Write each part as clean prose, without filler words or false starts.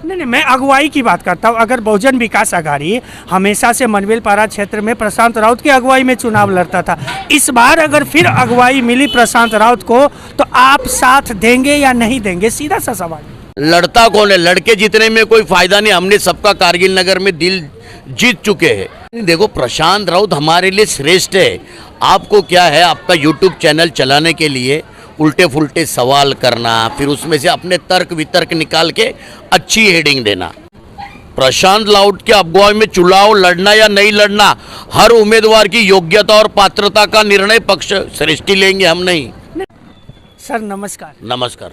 नहीं, मैं अगुवाई की बात करता हूँ। अगर बहुजन विकास आघाड़ी हमेशा से मनवेलपारा क्षेत्र में प्रशांत राउत की अगुवाई में चुनाव लड़ता था, इस बार अगर फिर अगुवाई मिली प्रशांत राउत को तो आप साथ देंगे या नहीं देंगे? सीधा सा सवाल। लड़ता कौन है? लड़के जीतने में कोई फायदा नहीं, हमने सबका कारगिल नगर में दिल जीत चुके हैं। देखो, प्रशांत राउत हमारे लिए श्रेष्ठ है। आपको क्या है, आपका यूट्यूब चैनल चलाने के लिए उल्टे फुल्टे सवाल करना, फिर उसमें से अपने तर्क वितर्क निकाल के अच्छी हेडिंग देना। प्रशांत राउत के अगुवाई में चुनाव लड़ना या नहीं लड़ना, हर उम्मीदवार की योग्यता और पात्रता का निर्णय पक्ष श्रेष्ठी लेंगे, हम नहीं। सर नमस्कार। नमस्कार।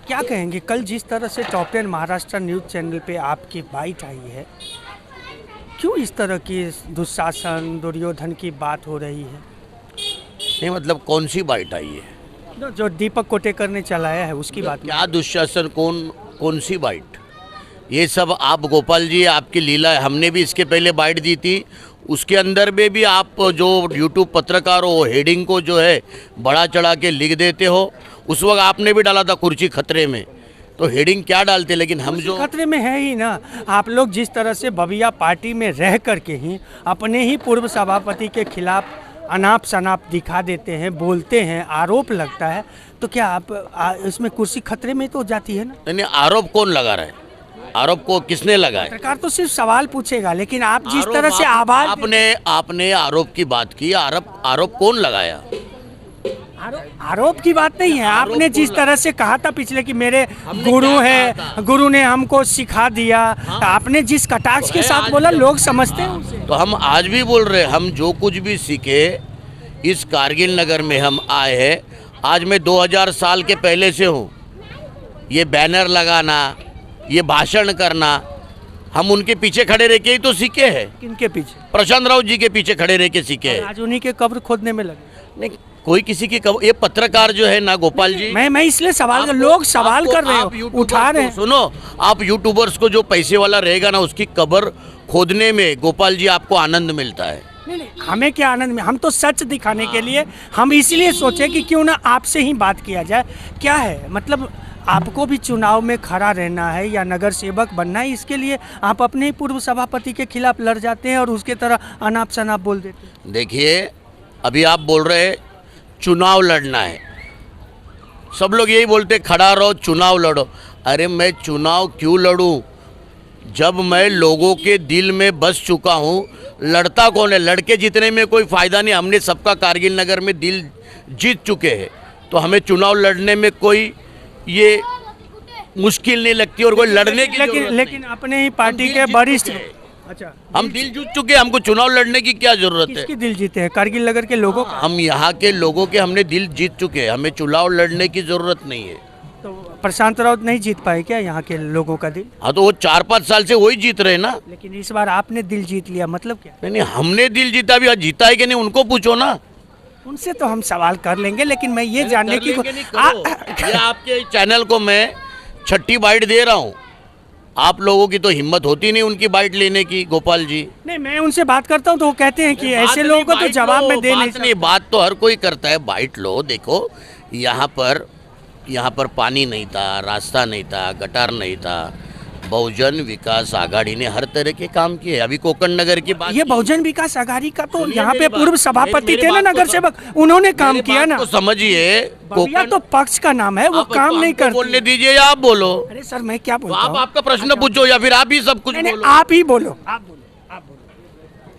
क्या कहेंगे, कल जिस तरह से टॉप 10 महाराष्ट्र न्यूज़ चैनल पे आपकी बाइट आई है, क्यों इस तरह की दुशासन दुर्योधन की बात हो रही है? नहीं, मतलब कौन सी बाइट आई है? जो दीपक कोटेकर ने चलाया है उसकी बात। क्या दुशासन, कौन सी बाइट? ये सब आप गोपाल जी, आपकी लीला है। हमने भी इसके पहले बाइट दी थी, उसके अंदर में भी आप जो यूट्यूब पत्रकार हो, हेडिंग को जो है बड़ा चढ़ा के लिख देते हो। उस वक्त आपने भी डाला था कुर्सी खतरे में, तो हेडिंग क्या डालते, लेकिन हम जो खतरे में है ही ना। आप लोग जिस तरह से बबिया पार्टी में रह करके ही अपने ही पूर्व सभापति के खिलाफ अनाप शनाप दिखा देते हैं, बोलते हैं, आरोप लगता है, तो क्या आप इसमें कुर्सी खतरे में तो जाती है ना? नहीं, आरोप कौन लगा रहा है? आरोप को किसने लगाया? पत्रकार तो सिर्फ सवाल पूछेगा, लेकिन आप जिस तरह से आवाज आपने आरोप की बात की, आरोप कौन लगाया? आरोप की बात नहीं है। आपने जिस तरह से कहा था पिछले कि मेरे गुरु है, गुरु ने हमको सिखा दिया, आपने जिस कटाक्ष के साथ बोला, लोग समझते हैं उसे। तो हम आज भी बोल रहे हैं, हम जो कुछ भी सीखे इस कारगिल नगर में हम आए हैं। आज मैं 2000 साल के पहले से हूँ। ये बैनर लगाना, ये भाषण करना, हम उनके पीछे खड़े रह के ही तो सीखे हैं। किनके पीछे? प्रशांत राउत जी के पीछे खड़े रह के सीखे हैं। आज उन्हीं के कब्र खोदने में लगे। नहीं, कोई किसी की ये पत्रकार जो है ना गोपाल जी, मैं इसलिए सवाल, लोग सवाल कर रहे हो, उठा रहे हैं। सुनो, आप यूट्यूबर्स को जो पैसे वाला रहेगा ना, उसकी कब्र खोदने में गोपाल जी आपको आनंद मिलता है। नहीं, हमें क्या आनंद में, हम तो सच दिखाने के लिए, हम इसलिए सोचे कि क्यों ना आपसे ही बात किया जाए। क्या है मतलब, आपको भी चुनाव में खड़ा रहना है या नगर सेवक बनना है, इसके लिए आप अपने ही पूर्व सभापति के खिलाफ लड़ जाते हैं और उसके तरह अनाप शनाप बोल देते हैं। देखिए, अभी आप बोल रहे हैं चुनाव लड़ना है, सब लोग यही बोलते खड़ा रहो, चुनाव लड़ो। अरे मैं चुनाव क्यों लड़ूं जब मैं लोगों के दिल में बस चुका हूं? लड़ता कौन है? लड़के जीतने में कोई फायदा नहीं, हमने सबका कारगिल नगर में दिल जीत चुके हैं, तो हमें चुनाव लड़ने में कोई ये मुश्किल नहीं लगती और कोई लड़ने की लेकिन अपने ही पार्टी के वरिष्ठ, अच्छा, हम दिल जीत चुके, हमको चुनाव लड़ने की क्या जरूरत है? किसकी दिल जीते हैं? कारगिल नगर के लोगों का। हम यहाँ के लोगों के हमने दिल जीत चुके हैं, हमें चुनाव लड़ने की जरूरत नहीं है। तो प्रशांत राउत नहीं जीत पाए क्या यहाँ के लोगों का दिल? हाँ, तो वो 4-5 साल से वही जीत रहे ना। लेकिन इस बार आपने दिल जीत लिया, मतलब क्या? नहीं, हमने दिल जीता, भी जीता है कि नहीं उनको पूछो ना। उनसे तो हम सवाल कर लेंगे, लेकिन मैं ये जानने की ये आपके चैनल को मैं 6ठी बाइट दे रहा हूँ। आप लोगों की तो हिम्मत होती नहीं उनकी बाइट लेने की गोपाल जी। नहीं, मैं उनसे बात करता हूँ तो वो कहते हैं कि ऐसे लोगों को तो जवाब में दे नहीं सकता। बात तो हर कोई करता है, बाइट लो। देखो, यहाँ पर पानी नहीं था, रास्ता नहीं था, गटार नहीं था। बहुजन विकास आघाड़ी ने हर तरह के काम किए। अभी कोकण नगर की बात, ये बहुजन विकास आघाड़ी का तो यहाँ पे पूर्व सभापति थे ना, नगर सेवक, उन्होंने काम किया ना। तो समझिए, कोकण तो पक्ष का नाम है, वो काम नहीं करते। बोलने दीजिए या आप बोलो। अरे सर, मैं क्या बोलूं? आप आपका प्रश्न पूछो या फिर आप ही सब कुछ बोलो। आप ही बोलो, आप बोलो,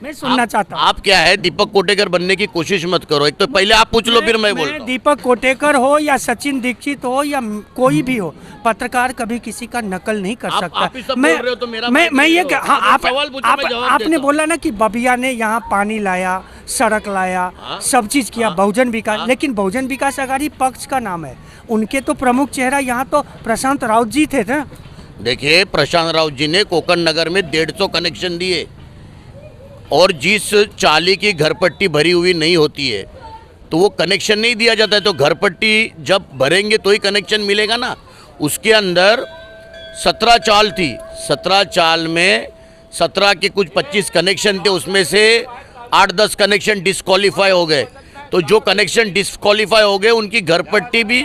मैं सुनना चाहता हूँ। आप क्या है, दीपक कोटेकर बनने की कोशिश मत करो। एक तो पहले आप पूछ लो, फिर मैं बोलता हूँ। दीपक कोटेकर हो या सचिन दीक्षित हो या कोई भी हो, पत्रकार कभी किसी का नकल नहीं कर सकता। आप ही सब बोल रहे हो तो मेरा मैं ये हाँ, आपने हूँ। बोला ना कि बबिया ने यहाँ पानी लाया, सड़क लाया, सब चीज किया, बहुजन विकास। लेकिन बहुजन विकास आघाड़ी पक्ष का नाम है, उनके तो प्रमुख चेहरा यहाँ तो प्रशांत राउत जी थे ना। देखिए, प्रशांत राउत जी ने कोकण नगर में 150 कनेक्शन दिए, और जिस चाली की घरपट्टी भरी हुई नहीं होती है तो वो कनेक्शन नहीं दिया जाता है। तो घरपट्टी जब भरेंगे तो ही कनेक्शन मिलेगा ना। उसके अंदर 17 चाल थी, 17 चाल में 17 के कुछ 25 कनेक्शन थे, उसमें से 8-10 कनेक्शन डिस्क्वालीफाई हो गए। तो जो कनेक्शन डिस्क्वालीफाई हो गए उनकी घरपट्टी भी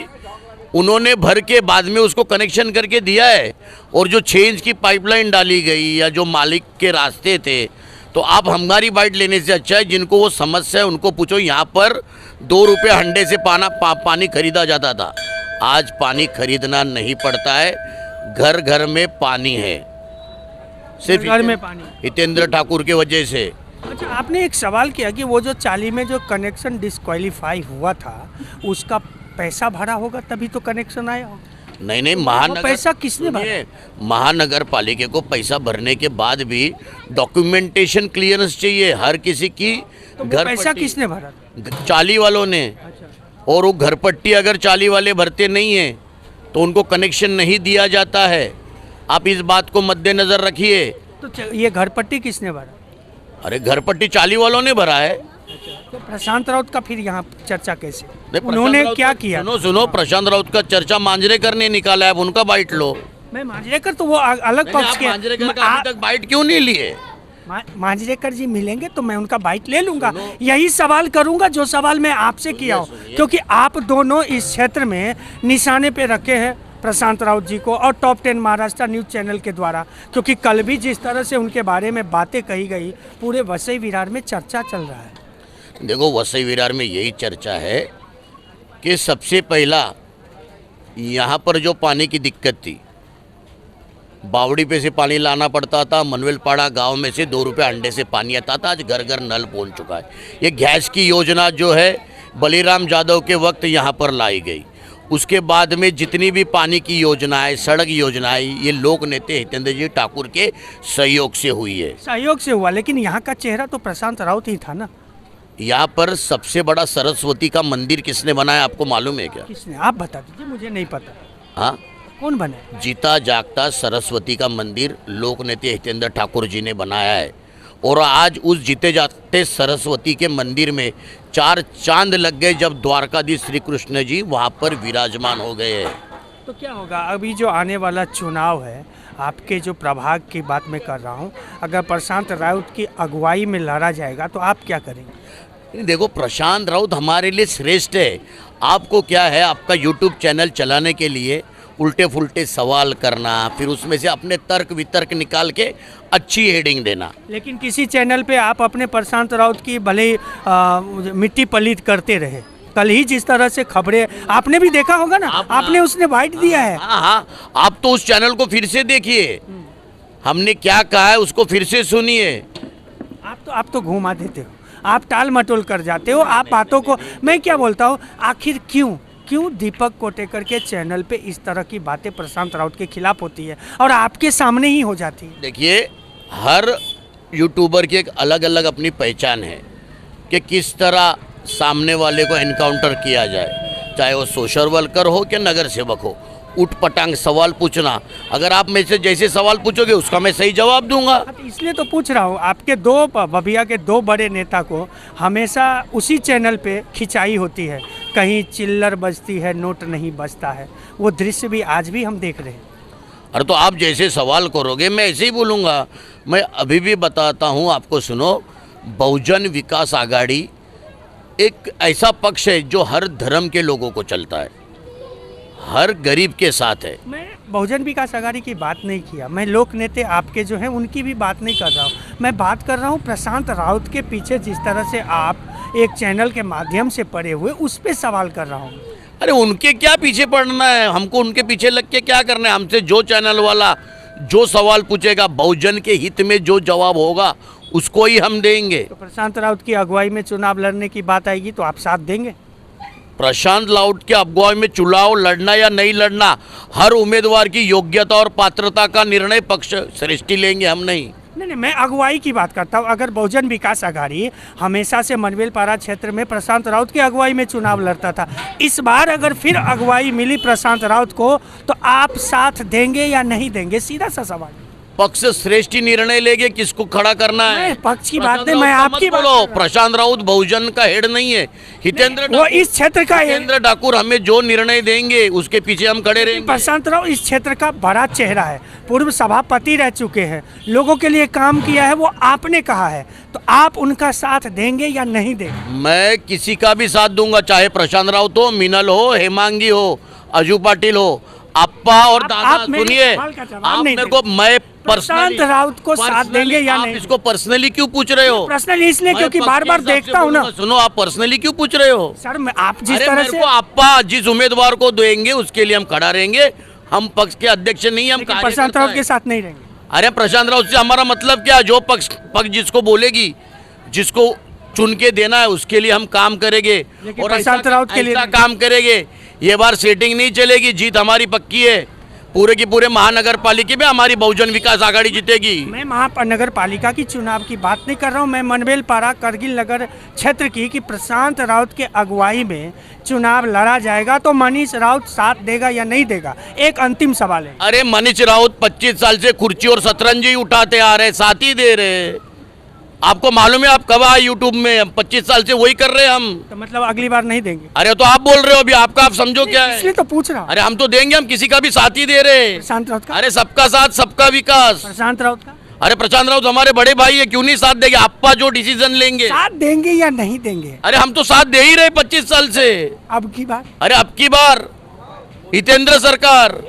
उन्होंने भर के बाद में उसको कनेक्शन करके दिया है। और जो 6 इंच की पाइपलाइन डाली गई या जो मालिक के रास्ते थे, तो आप हमारी बाइट लेने से अच्छा है जिनको वो समस्या है उनको पूछो। यहाँ पर 2 रुपये हंडे से पानी खरीदा जाता था, आज पानी खरीदना नहीं पड़ता है, घर घर में पानी है, सिर्फ घर में पानी। हितेंद्र ठाकुर के वजह से। अच्छा, आपने एक सवाल किया कि वो जो 40 में जो कनेक्शन डिस्क्वालीफाई हुआ था उसका पैसा भरा होगा तभी तो कनेक्शन आया होगा। नहीं, महानगर पैसा किसने भरा? महानगर पालिका को पैसा भरने के बाद भी डॉक्यूमेंटेशन क्लियरेंस चाहिए हर किसी की। तो घर पैसा पट्टी किसने भरा? 40 वालों ने। अच्छा। और वो घर पट्टी अगर 40 वाले भरते नहीं हैं तो उनको कनेक्शन नहीं दिया जाता है। आप इस बात को मद्देनजर रखिए। तो ये घर पट्टी किसने भरा? अरे घर पट्टी 40 वालों ने भरा है। तो प्रशांत राउत का फिर यहाँ चर्चा कैसे? नहीं, उन्होंने प्रशांत राउत क्या का- किया? सुनो, प्रशांत राउत का चर्चा मांजरेकर ने निकाला है, अब उनका बाइट लो। मैं मांजरेकर तो वो अलग पक्ष के। मांजरेकर का अभी तक बाइट क्यों नहीं लिए? मांजरेकर जी मिलेंगे तो मैं उनका बाइट ले लूंगा। यही सवाल करूंगा जो सवाल मैं आपसे किया हूँ, क्योंकि आप दोनों इस क्षेत्र में निशाने पे रखे हैं प्रशांत राउत जी को और टॉप 10 महाराष्ट्र न्यूज़ चैनल के द्वारा, क्योंकि कल भी जिस तरह से उनके बारे में बातें कही गई पूरे वसई विरार में चर्चा चल रहा है। देखो, वसई विरार में यही चर्चा है कि सबसे पहला यहाँ पर जो पानी की दिक्कत थी, बावड़ी पे से पानी लाना पड़ता था, मनवेलपाड़ा गांव में से 2 रुपये अंडे से पानी आता था, आज घर घर नल पहुँच चुका है। ये गैस की योजना जो है बलीराम यादव के वक्त यहाँ पर लाई गई। उसके बाद में जितनी भी पानी की योजनाएं, सड़क योजनाएं, ये लोक नेता हितेंद्र जी ठाकुर के सहयोग से हुई है। सहयोग से हुआ, लेकिन यहाँ का चेहरा तो प्रशांत राउत ही था ना। यहाँ पर सबसे बड़ा सरस्वती का मंदिर किसने बनाया आपको मालूम है क्या? किसने? आप बता दीजिए, मुझे नहीं पता। हाँ, कौन बने? जीता जागता सरस्वती का मंदिर लोक नेता हितेंद्र ठाकुर जी ने बनाया है। और आज उस जीते जागते सरस्वती के मंदिर में 4 चांद लग गए जब द्वारकाधीश श्री कृष्ण जी वहाँ पर विराजमान हो गए हैं। तो क्या होगा अभी जो आने वाला चुनाव है, आपके जो प्रभाग की बात मैं कर रहा हूँ, अगर प्रशांत राउत की अगुवाई में लड़ा जाएगा तो आप क्या करेंगे? देखो, प्रशांत राउत हमारे लिए श्रेष्ठ है। आपको क्या है, आपका यूट्यूब चैनल चलाने के लिए उल्टे फुल्टे सवाल करना, फिर उसमें से अपने तर्क वितर्क निकाल के अच्छी हेडिंग देना। लेकिन किसी चैनल पे आप अपने प्रशांत राउत की भले ही मिट्टी पलीत करते रहे। कल ही जिस तरह से खबरें आपने भी देखा होगा ना, आपने उसने बाइट दिया है। हाँ, आप तो उस चैनल को फिर से देखिए, हमने क्या कहा है उसको फिर से सुनिए। आप तो घुमा देते हो, आप टाल मटोल कर जाते हो। आप बातों को, मैं क्या बोलता हूँ, आखिर क्यों दीपक कोटेकर के चैनल पे इस तरह की बातें प्रशांत राउत के खिलाफ होती है और आपके सामने ही हो जाती है? देखिए, हर यूट्यूबर की एक अलग अलग अपनी पहचान है कि किस तरह सामने वाले को एनकाउंटर किया जाए, चाहे वो सोशल वर्कर हो कि नगर सेवक हो। उठ पटांग सवाल पूछना, अगर आप मेरे से जैसे सवाल पूछोगे उसका मैं सही जवाब दूंगा। इसलिए तो पूछ रहा हूँ, आपके बबिया के 2 बड़े नेता को हमेशा उसी चैनल पे खिंचाई होती है, कहीं चिल्लर बजती है, नोट नहीं बजता है। वो दृश्य भी आज भी हम देख रहे हैं। अरे तो आप जैसे सवाल करोगे मैं ऐसे ही बोलूँगा। मैं अभी भी बताता हूँ आपको, सुनो। बहुजन विकास आघाड़ी एक ऐसा पक्ष है जो हर धर्म के लोगों को चलता है, हर गरीब के साथ है। मैं बहुजन विकास आघाड़ी की बात नहीं किया, मैं लोक नेता आपके जो हैं उनकी भी बात नहीं कर रहा हूँ। मैं बात कर रहा हूँ प्रशांत राउत के पीछे जिस तरह से आप एक चैनल के माध्यम से पड़े हुए, उस पर सवाल कर रहा हूँ। अरे उनके क्या पीछे पड़ना है, हमको उनके पीछे लग के क्या करना है? हमसे जो चैनल वाला जो सवाल पूछेगा, बहुजन के हित में जो जवाब होगा उसको ही हम देंगे। तो प्रशांत राउत की अगुवाई में चुनाव लड़ने की बात आएगी तो आप साथ देंगे? प्रशांत राउत के अगुवाई में चुनाव लड़ना या नहीं लड़ना, हर उम्मीदवार की योग्यता और पात्रता का निर्णय पक्ष श्रेष्ठी लेंगे, हम नहीं। नहीं, मैं अगुवाई की बात करता हूँ। अगर बहुजन विकास आघाड़ी हमेशा से मनवेलपाड़ा क्षेत्र में प्रशांत राउत की अगुवाई में चुनाव लड़ता था, इस बार अगर फिर अगुवाई मिली प्रशांत राउत को तो आप साथ देंगे या नहीं देंगे? सीधा सा सवाल। पक्ष श्रेष्ठी निर्णय लेंगे किसको खड़ा करना है। पक्ष की बात नहीं, मैं आपकी बात बोलो। प्रशांत राउत बहुजन का हेड नहीं है, हितेंद्र वो इस क्षेत्र का है। हितेंद्र ठाकुर हमें जो निर्णय देंगे उसके पीछे हम खड़े रहेंगे। प्रशांत राउत इस क्षेत्र का बड़ा चेहरा है, पूर्व सभापति रह चुके हैं, लोगों के लिए काम किया है, वो आपने कहा है, तो आप उनका साथ देंगे या नहीं देंगे? मैं किसी का भी साथ दूंगा, चाहे प्रशांत राउत हो, मीनल हो, हेमांगी हो। अजू पाटिल हो, अप्पा और दादा, आप मेरे सुनिए, सवाल का जवाब आप नहीं मेरे को, देंगे। मैं प्रशांत पर्सनली, राउत को साथ देंगे या आप नहीं? इसको पर्सनली क्यों पूछ रहे हो? पर्सनली इसलिए मैं क्योंकि पक्ष बार के बार हिसाब से देखता हूँ ना बोलूंगा। सुनो, आप पर्सनली क्यों पूछ रहे हो? सर, मैं आप जिस अरे तरह मेरे से को अप्पा जिस उम्मीदवार को देंगे उसके लिए हम खड़ा रहेंगे। हम पक्ष के अध्यक्ष नहीं, हम लेकिन प्रशांत कार्यकर्ता राउत हैं। के साथ नहीं रहेंगे। अरे प्रशांत राउत से हमारा मतलब क्या है? जो पक्ष जिसको बोलेगी, जिसको चुन के देना है, उसके लिए हम काम करेंगे लेकिन और प्रशांत राउत के लिए ऐसा नहीं। काम करेंगे। ये बार सेटिंग नहीं चलेगी, जीत हमारी पक्की है। पूरे की पूरे महानगर पालिका में हमारी बहुजन विकास आघाड़ी जीतेगी। मैं महानगर पालिका की चुनाव की बात नहीं कर रहा हूँ, मैं मनवेल पारा करगिल नगर क्षेत्र की कि प्रशांत राउत के अगुवाई में चुनाव लड़ा जाएगा तो मनीष राउत साथ देगा या नहीं देगा? एक अंतिम सवाल है। अरे मनीष राउत 25 साल से कुर्सी और शतरंजी उठाते आ रहे, साथ ही दे रहे। आपको मालूम है, आप कब आए यूट्यूब में? हम 25 साल से वही कर रहे हैं हम। तो मतलब अगली बार नहीं देंगे? अरे तो आप बोल रहे हो, अभी आपका आप समझो क्या है? इसलिए तो पूछ रहा हूँ। अरे हम तो देंगे, हम किसी का भी साथ ही दे रहे। प्रशांत राउत का? अरे सबका साथ सबका विकास। प्रशांत राउत का अरे प्रशांत राउत हमारे बड़े भाई है, क्यों नहीं साथ देंगे? अप्पा जो डिसीजन लेंगे। साथ देंगे या नहीं देंगे अरे हम तो साथ दे ही रहे 25 साल से। अब की बार? अरे अब की बार हितेंद्र सरकार।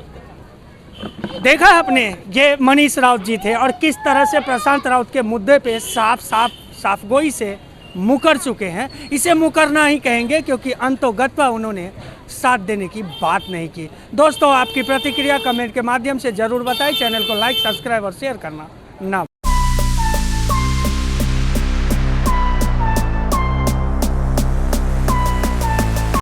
देखा आपने, ये मनीष राउत जी थे और किस तरह से प्रशांत राउत के मुद्दे पे साफ गोई से मुकर चुके हैं। इसे मुकरना ही कहेंगे क्योंकि अंतोगत्वा उन्होंने साथ देने की बात नहीं की। दोस्तों, आपकी प्रतिक्रिया कमेंट के माध्यम से जरूर बताएं। चैनल को लाइक, सब्सक्राइब और शेयर करना ना